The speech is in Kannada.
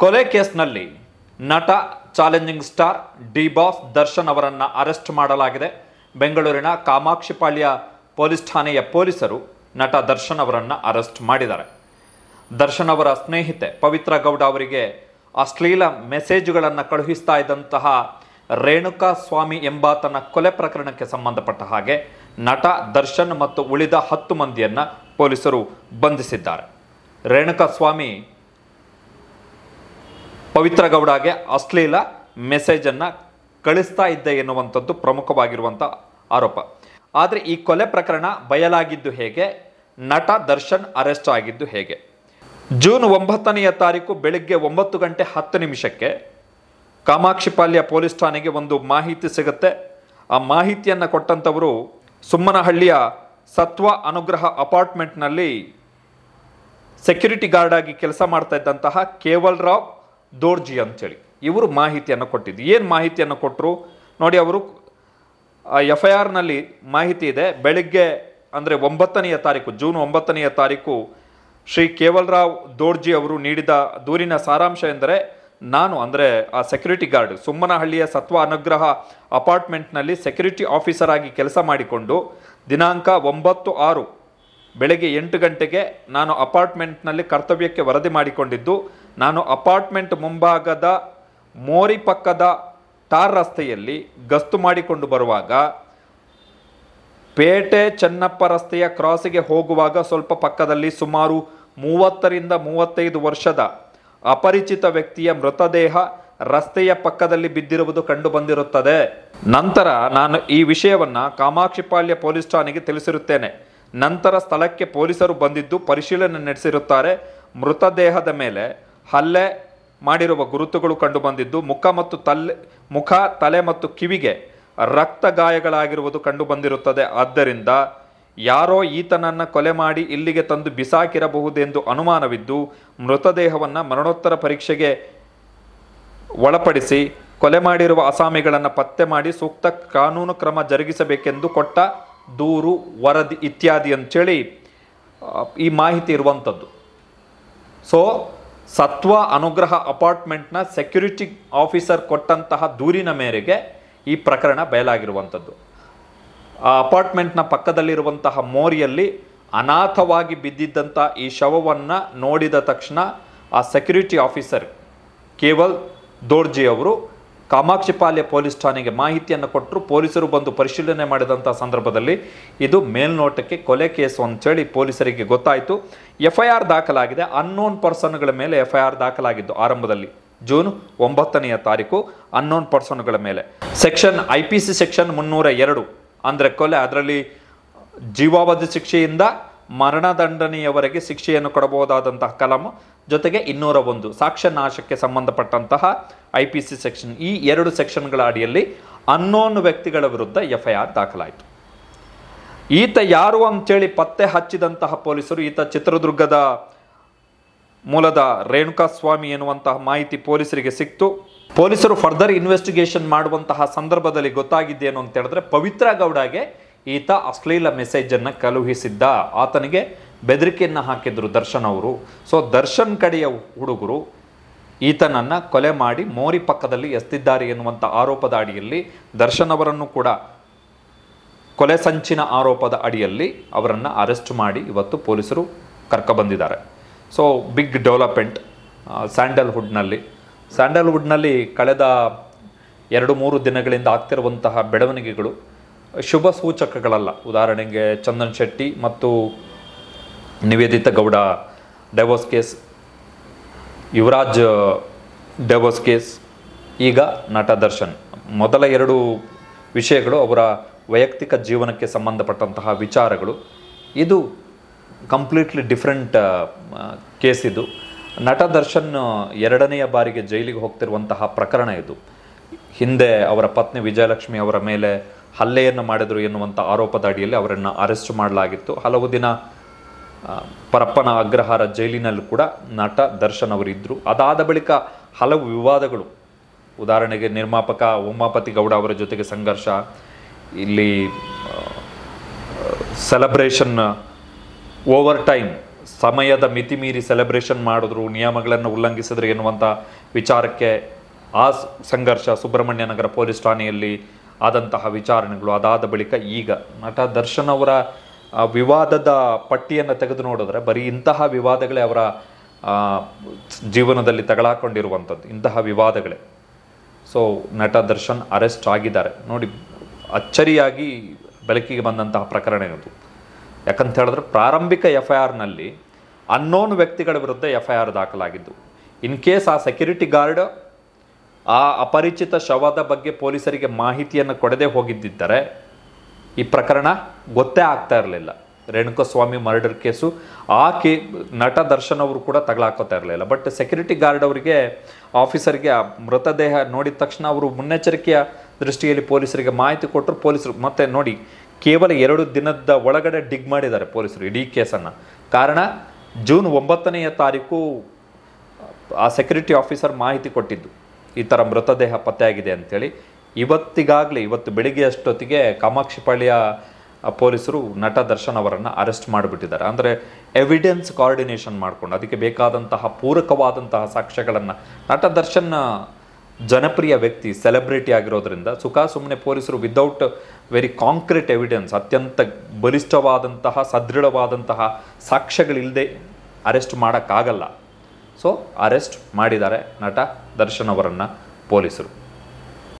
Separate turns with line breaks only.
ಕೊಲೆ ಕೇಸ್ನಲ್ಲಿ ನಟ challenging star D boss Darshan ಅವರನ್ನು ಅರೆಸ್ಟ್ ಮಾಡಲಾಗಿದೆ. ಬೆಂಗಳೂರಿನ ಕಾಮಾಕ್ಷಿಪಾಳ್ಯ ಪೊಲೀಸ್ ಠಾಣೆಯ ಪೊಲೀಸರು ನಟ ದರ್ಶನ್ ಅವರನ್ನು ಅರೆಸ್ಟ್ ಮಾಡಿದ್ದಾರೆ. ದರ್ಶನ್ ಅವರ ಸ್ನೇಹಿತೆ ಪವಿತ್ರ ಗೌಡ ಅವರಿಗೆ ಅಶ್ಲೀಲ ಮೆಸೇಜ್ಗಳನ್ನು ಕಳುಹಿಸ್ತಾ ಇದ್ದಂತಹ ರೇಣುಕಾ ಸ್ವಾಮಿ ಎಂಬಾತನ ಕೊಲೆ ಪ್ರಕರಣಕ್ಕೆ ಸಂಬಂಧಪಟ್ಟ ಹಾಗೆ ನಟ ದರ್ಶನ್ ಮತ್ತು ಉಳಿದ 10 ಮಂದಿಯನ್ನು ಪೊಲೀಸರು ಬಂಧಿಸಿದ್ದಾರೆ. ರೇಣುಕಾ ಸ್ವಾಮಿ ಪವಿತ್ರ ಗೌಡಗೆ ಅಶ್ಲೀಲ ಮೆಸೇಜನ್ನು ಕಳಿಸ್ತಾ ಇದ್ದೆ ಎನ್ನುವಂಥದ್ದು ಪ್ರಮುಖವಾಗಿರುವಂಥ ಆರೋಪ. ಆದರೆ ಈ ಕೊಲೆ ಪ್ರಕರಣ ಬಯಲಾಗಿದ್ದು ಹೇಗೆ, ನಟ ದರ್ಶನ್ ಅರೆಸ್ಟ್ ಆಗಿದ್ದು ಹೇಗೆ? ಜೂನ್ 9ನೇ ತಾರೀಕು ಬೆಳಗ್ಗೆ 9:10 ಕಾಮಾಕ್ಷಿಪಾಳ್ಯ ಪೊಲೀಸ್ ಠಾಣೆಗೆ ಒಂದು ಮಾಹಿತಿ ಸಿಗುತ್ತೆ. ಆ ಮಾಹಿತಿಯನ್ನು ಕೊಟ್ಟಂಥವರು ಸುಮ್ಮನಹಳ್ಳಿಯ ಸತ್ವ ಅನುಗ್ರಹ ಅಪಾರ್ಟ್ಮೆಂಟ್ನಲ್ಲಿ ಸೆಕ್ಯೂರಿಟಿ ಗಾರ್ಡ್ ಆಗಿ ಕೆಲಸ ಮಾಡ್ತಾ ಇದ್ದಂತಹ ಕೇವಲ್ರಾವ್ ದೋರ್ಜಿ ಅಂತೇಳಿ ಇವರು ಮಾಹಿತಿಯನ್ನು ಕೊಟ್ಟಿದ್ದು. ಏನು ಮಾಹಿತಿಯನ್ನು ಕೊಟ್ಟರು ನೋಡಿ, ಅವರು FIRನಲ್ಲಿ ಮಾಹಿತಿ ಇದೆ. ಬೆಳಿಗ್ಗೆ ಅಂದರೆ 9ನೇ ತಾರೀಕು ಜೂನ್ 9ನೇ ತಾರೀಕು ಶ್ರೀ ಕೇವಲ್ರಾವ್ ದೋರ್ಜಿ ಅವರು ನೀಡಿದ ದೂರಿನ ಸಾರಾಂಶ ಎಂದರೆ, ನಾನು ಅಂದರೆ ಆ ಸೆಕ್ಯೂರಿಟಿ ಗಾರ್ಡ್ ಸುಮ್ಮನಹಳ್ಳಿಯ ಸತ್ವ ಅನುಗ್ರಹ ಅಪಾರ್ಟ್ಮೆಂಟ್ನಲ್ಲಿ ಸೆಕ್ಯೂರಿಟಿ ಆಫೀಸರ್ ಆಗಿ ಕೆಲಸ ಮಾಡಿಕೊಂಡು ದಿನಾಂಕ 9/6 ಬೆಳಗ್ಗೆ 8 ಗಂಟೆಗೆ ನಾನು ಅಪಾರ್ಟ್ಮೆಂಟ್ನಲ್ಲಿ ಕರ್ತವ್ಯಕ್ಕೆ ವರದಿ ಮಾಡಿಕೊಂಡಿದ್ದು, ನಾನು ಅಪಾರ್ಟ್ಮೆಂಟ್ ಮುಂಭಾಗದ ಮೋರಿ ಪಕ್ಕದ ಟಾರ್ ರಸ್ತೆಯಲ್ಲಿ ಗಸ್ತು ಮಾಡಿಕೊಂಡು ಬರುವಾಗ ಪೇಟೆ ಚೆನ್ನಪ್ಪ ರಸ್ತೆಯ ಕ್ರಾಸಿಗೆ ಹೋಗುವಾಗ ಸ್ವಲ್ಪ ಪಕ್ಕದಲ್ಲಿ ಸುಮಾರು 30ರಿಂದ 35 ವರ್ಷದ ಅಪರಿಚಿತ ವ್ಯಕ್ತಿಯ ಮೃತದೇಹ ರಸ್ತೆಯ ಪಕ್ಕದಲ್ಲಿ ಬಿದ್ದಿರುವುದು ಕಂಡು ಬಂದಿರುತ್ತದೆ. ನಂತರ ನಾನು ಈ ವಿಷಯವನ್ನು ಕಾಮಾಕ್ಷಿಪಾಳ್ಯ ಪೊಲೀಸ್ ಠಾಣೆಗೆ ತಿಳಿಸಿರುತ್ತೇನೆ. ನಂತರ ಸ್ಥಳಕ್ಕೆ ಪೊಲೀಸರು ಬಂದಿದ್ದು ಪರಿಶೀಲನೆ ನಡೆಸಿರುತ್ತಾರೆ. ಮೃತದೇಹದ ಮೇಲೆ ಹಲ್ಲೆ ಮಾಡಿರುವ ಗುರುತುಗಳು ಕಂಡು ಬಂದಿದ್ದು, ಮುಖ ತಲೆ ಮತ್ತು ಕಿವಿಗೆ ರಕ್ತ ಗಾಯಗಳಾಗಿರುವುದು ಕಂಡು ಬಂದಿರುತ್ತದೆ. ಆದ್ದರಿಂದ ಯಾರೋ ಈತನನ್ನು ಕೊಲೆ ಮಾಡಿ ಇಲ್ಲಿಗೆ ತಂದು ಬಿಸಾಕಿರಬಹುದೆಂದು ಅನುಮಾನವಿದ್ದು ಮೃತದೇಹವನ್ನು ಮರಣೋತ್ತರ ಪರೀಕ್ಷೆಗೆ ಒಳಪಡಿಸಿ ಕೊಲೆ ಮಾಡಿರುವ ಅಸಾಮಿಗಳನ್ನು ಪತ್ತೆ ಮಾಡಿ ಸೂಕ್ತ ಕಾನೂನು ಕ್ರಮ ಜರುಗಿಸಬೇಕೆಂದು ಕೊಟ್ಟ ದೂರು, ವರದಿ ಇತ್ಯಾದಿ ಅಂತೇಳಿ ಈ ಮಾಹಿತಿ ಇರುವಂಥದ್ದು. ಸೊ ಸತ್ವ ಅನುಗ್ರಹ ಅಪಾರ್ಟ್ಮೆಂಟ್ನ ಸೆಕ್ಯೂರಿಟಿ ಆಫೀಸರ್ ಕೊಟ್ಟಂತಹ ದೂರಿನ ಮೇರೆಗೆ ಈ ಪ್ರಕರಣ ಬಯಲಾಗಿರುವಂಥದ್ದು. ಆ ಅಪಾರ್ಟ್ಮೆಂಟ್ನ ಪಕ್ಕದಲ್ಲಿರುವಂತಹ ಮೋರಿಯಲ್ಲಿ ಅನಾಥವಾಗಿ ಬಿದ್ದಿದ್ದಂಥ ಈ ಶವವನ್ನು ನೋಡಿದ ತಕ್ಷಣ ಆ ಸೆಕ್ಯೂರಿಟಿ ಆಫೀಸರ್ ಕೇವಲ್ ದೋರ್ಜಿ ಅವರು ಕಾಮಾಕ್ಷಿಪಾಳ್ಯ ಪೊಲೀಸ್ ಠಾಣೆಗೆ ಮಾಹಿತಿಯನ್ನು ಕೊಟ್ಟರು. ಪೊಲೀಸರು ಬಂದು ಪರಿಶೀಲನೆ ಮಾಡಿದಂಥ ಸಂದರ್ಭದಲ್ಲಿ ಇದು ಮೇಲ್ನೋಟಕ್ಕೆ ಕೊಲೆ ಕೇಸು ಅಂತೇಳಿ ಪೊಲೀಸರಿಗೆ ಗೊತ್ತಾಯಿತು. FIR ದಾಖಲಾಗಿದೆ. ಅನ್ನೋನ್ ಪರ್ಸನ್ಗಳ ಮೇಲೆ FIR ದಾಖಲಾಗಿದ್ದು ಆರಂಭದಲ್ಲಿ ಜೂನ್ 9ನೇ ತಾರೀಕು ಅನ್ನೋನ್ ಪರ್ಸನ್ಗಳ ಮೇಲೆ IPC ಸೆಕ್ಷನ್ 302 ಅಂದರೆ ಕೊಲೆ, ಅದರಲ್ಲಿ ಜೀವಾವಧಿ ಶಿಕ್ಷೆಯಿಂದ ಮರಣದಂಡನೆಯವರೆಗೆ ಶಿಕ್ಷೆಯನ್ನು ಕೊಡಬಹುದಾದಂತಹ ಕಲಂ, ಜೊತೆಗೆ 201 ಸಾಕ್ಷ್ಯ ನಾಶಕ್ಕೆ ಸಂಬಂಧಪಟ್ಟಂತಹ IPC ಸೆಕ್ಷನ್, ಈ 2 ಸೆಕ್ಷನ್ಗಳ ಅಡಿಯಲ್ಲಿ ಅನ್ನೋನ್ ವ್ಯಕ್ತಿಗಳ ವಿರುದ್ಧ FIR ದಾಖಲಾಯಿತು. ಈತ ಯಾರು ಅಂತೇಳಿ ಪತ್ತೆ ಹಚ್ಚಿದಂತಹ ಪೊಲೀಸರು, ಈತ ಚಿತ್ರದುರ್ಗದ ಮೂಲದ ರೇಣುಕಾ ಸ್ವಾಮಿ ಎನ್ನುವಂತಹ ಮಾಹಿತಿ ಪೊಲೀಸರಿಗೆ ಸಿಕ್ತು. ಪೊಲೀಸರು ಫರ್ದರ್ ಇನ್ವೆಸ್ಟಿಗೇಷನ್ ಮಾಡುವಂತಹ ಸಂದರ್ಭದಲ್ಲಿ ಗೊತ್ತಾಗಿದ್ದೇನು ಅಂತ ಹೇಳಿದ್ರೆ, ಪವಿತ್ರ ಗೌಡಗೆ ಈತ ಅಶ್ಲೀಲ ಮೆಸೇಜನ್ನು ಕಳುಹಿಸಿದ್ದ, ಆತನಿಗೆ ಬೆದರಿಕೆಯನ್ನು ಹಾಕಿದ್ರು ದರ್ಶನ್ ಅವರು. ಸೊ ದರ್ಶನ್ ಕಡೆಯ ಹುಡುಗರು ಈತನನ್ನು ಕೊಲೆ ಮಾಡಿ ಮೋರಿ ಪಕ್ಕದಲ್ಲಿ ಎಸ್ತಿದ್ದಾರೆ ಎನ್ನುವಂಥ ಆರೋಪದ ಅಡಿಯಲ್ಲಿ ದರ್ಶನ್ ಅವರನ್ನು ಕೂಡ ಕೊಲೆ ಸಂಚಿನ ಆರೋಪದ ಅಡಿಯಲ್ಲಿ ಅವರನ್ನು ಅರೆಸ್ಟ್ ಮಾಡಿ ಇವತ್ತು ಪೊಲೀಸರು ಕರ್ಕೊಬಂದಿದ್ದಾರೆ. ಸೊ ಬಿಗ್ ಡೆವಲಪ್ಮೆಂಟ್ ಸ್ಯಾಂಡಲ್ವುಡ್ನಲ್ಲಿ ಕಳೆದ 2-3 ದಿನಗಳಿಂದ ಆಗ್ತಿರುವಂತಹ ಬೆಳವಣಿಗೆಗಳು ಶುಭ ಸೂಚಕಗಳಲ್ಲ. ಉದಾಹರಣೆಗೆ ಚಂದನ್ ಶೆಟ್ಟಿ ಮತ್ತು Niveditha Gowda divorce case, Yuvaraj divorce case, ಈಗ ನಟ ದರ್ಶನ್. ಮೊದಲ 2 ವಿಷಯಗಳು ಅವರ ವೈಯಕ್ತಿಕ ಜೀವನಕ್ಕೆ ಸಂಬಂಧಪಟ್ಟಂತಹ ವಿಚಾರಗಳು. ಇದು ಕಂಪ್ಲೀಟ್ಲಿ ಡಿಫ್ರೆಂಟ್ ಕೇಸ್. ಇದು ನಟ ದರ್ಶನ್ 2ನೇ ಬಾರಿಗೆ ಜೈಲಿಗೆ ಹೋಗ್ತಿರುವಂತಹ ಪ್ರಕರಣ ಇದು. ಹಿಂದೆ ಅವರ ಪತ್ನಿ ವಿಜಯಲಕ್ಷ್ಮಿ ಅವರ ಮೇಲೆ ಹಲ್ಲೆಯನ್ನು ಮಾಡಿದರು ಎನ್ನುವಂಥ ಆರೋಪದ ಅಡಿಯಲ್ಲಿ ಅವರನ್ನು ಅರೆಸ್ಟ್ ಮಾಡಲಾಗಿತ್ತು. ಹಲವು ದಿನ ಪರಪ್ಪನ ಅಗ್ರಹಾರ ಜೈಲಿನಲ್ಲೂ ಕೂಡ ನಟ ದರ್ಶನ್ ಅವರಿದ್ದರು. ಅದಾದ ಬಳಿಕ ಹಲವು ವಿವಾದಗಳು, ಉದಾಹರಣೆಗೆ ನಿರ್ಮಾಪಕ ಉಮಾಪತಿ ಗೌಡ ಅವರ ಜೊತೆಗೆ ಸಂಘರ್ಷ, ಇಲ್ಲಿ ಸೆಲೆಬ್ರೇಷನ್ ಓವರ್ ಟೈಮ್ ಸಮಯದ ಮಿತಿ ಮೀರಿ ಸೆಲೆಬ್ರೇಷನ್ ಮಾಡಿದ್ರು, ನಿಯಮಗಳನ್ನು ಉಲ್ಲಂಘಿಸಿದ್ರು ಎನ್ನುವಂಥ ವಿಚಾರಕ್ಕೆ ಆ ಸಂಘರ್ಷ ಸುಬ್ರಹ್ಮಣ್ಯ ನಗರ ಪೊಲೀಸ್ ಠಾಣೆಯಲ್ಲಿ ಆದಂತಹ ವಿಚಾರಣೆಗಳು ಅದಾದ ಬಳಿಕ ಈಗ ನಟ ದರ್ಶನ್ ಅವರ ವಿವಾದದ ಪಟ್ಟಿಯನ್ನು ತೆಗೆದು ನೋಡಿದ್ರೆ ಬರೀ ಇಂತಹ ವಿವಾದಗಳೇ ಅವರ ಜೀವನದಲ್ಲಿ ತಗಲಾಕೊಂಡಿರುವಂಥದ್ದು, ಇಂತಹ ವಿವಾದಗಳೇ. ಸೊ ನಟ ದರ್ಶನ್ ಅರೆಸ್ಟ್ ಆಗಿದ್ದಾರೆ ನೋಡಿ. ಅಚ್ಚರಿಯಾಗಿ ಬೆಳಕಿಗೆ ಬಂದಂತಹ ಪ್ರಕರಣ ಇದು. ಯಾಕಂತ ಹೇಳಿದ್ರೆ ಪ್ರಾರಂಭಿಕ FIRನಲ್ಲಿ ಅನ್ನೋನ್ ವ್ಯಕ್ತಿಗಳ ವಿರುದ್ಧ FIR ದಾಖಲಾಗಿದ್ದು. ಇನ್ ಕೇಸ್ ಆ ಸೆಕ್ಯೂರಿಟಿ ಗಾರ್ಡ್ ಆ ಅಪರಿಚಿತ ಶವದ ಬಗ್ಗೆ ಪೊಲೀಸರಿಗೆ ಮಾಹಿತಿಯನ್ನು ಕೊಡದೆ ಹೋಗಿದ್ದಿದ್ದರೆ ಈ ಪ್ರಕರಣ ಗೊತ್ತೇ ಆಗ್ತಾ ಇರಲಿಲ್ಲ. ರೇಣುಕಾಸ್ವಾಮಿ ಮರ್ಡರ್ ಕೇಸು ನಟ ದರ್ಶನ್ ಅವರು ಕೂಡ ತಗಲಾಕೋತಾ ಇರಲಿಲ್ಲ. ಬಟ್ ಸೆಕ್ಯೂರಿಟಿ ಗಾರ್ಡ್ ಅವರಿಗೆ, ಆಫೀಸರ್ಗೆ ಆ ಮೃತದೇಹ ನೋಡಿದ ತಕ್ಷಣ ಅವರು ಮುನ್ನೆಚ್ಚರಿಕೆಯ ದೃಷ್ಟಿಯಲ್ಲಿ ಪೊಲೀಸರಿಗೆ ಮಾಹಿತಿ ಕೊಟ್ಟರು. ಪೊಲೀಸರು ಮತ್ತೆ ನೋಡಿ, ಕೇವಲ 2 ದಿನದ ಒಳಗಡೆ ಡಿಗ್ ಮಾಡಿದ್ದಾರೆ ಪೊಲೀಸರು ಇಡೀ ಕೇಸನ್ನು. ಕಾರಣ ಜೂನ್ 9ನೇ ತಾರೀಕು ಆ ಸೆಕ್ಯೂರಿಟಿ ಆಫೀಸರ್ ಮಾಹಿತಿ ಕೊಟ್ಟಿದ್ದು, ಈ ಥರ ಮೃತದೇಹ ಪತ್ತೆಯಾಗಿದೆ ಅಂಥೇಳಿ. ಇವತ್ತು ಬೆಳಿಗ್ಗೆ ಅಷ್ಟೊತ್ತಿಗೆ ಕಾಮಾಕ್ಷಿಪಾಳ್ಯ ಪೊಲೀಸರು ನಟ ದರ್ಶನ್ ಅವರನ್ನು ಅರೆಸ್ಟ್ ಮಾಡಿಬಿಟ್ಟಿದ್ದಾರೆ. ಅಂದರೆ ಎವಿಡೆನ್ಸ್ ಕೋಆರ್ಡಿನೇಷನ್ ಮಾಡಿಕೊಂಡು ಅದಕ್ಕೆ ಬೇಕಾದಂತಹ ಪೂರಕವಾದಂತಹ ಸಾಕ್ಷ್ಯಗಳನ್ನು, ನಟ ದರ್ಶನ್ ಜನಪ್ರಿಯ ವ್ಯಕ್ತಿ, ಸೆಲೆಬ್ರಿಟಿ ಆಗಿರೋದ್ರಿಂದ ಸುಮ್ಮನೆ ಪೊಲೀಸರು ವಿದೌಟ್ ವೆರಿ ಕಾಂಕ್ರೀಟ್ ಎವಿಡೆನ್ಸ್, ಅತ್ಯಂತ ಬಲಿಷ್ಠವಾದಂತಹ ಸದೃಢವಾದಂತಹ ಸಾಕ್ಷ್ಯಗಳಿಲ್ಲದೆ ಅರೆಸ್ಟ್ ಮಾಡೋಕ್ಕಾಗಲ್ಲ. ಸೊ ಅರೆಸ್ಟ್ ಮಾಡಿದ್ದಾರೆ ನಟ ದರ್ಶನ್ ಅವರನ್ನು ಪೊಲೀಸರು.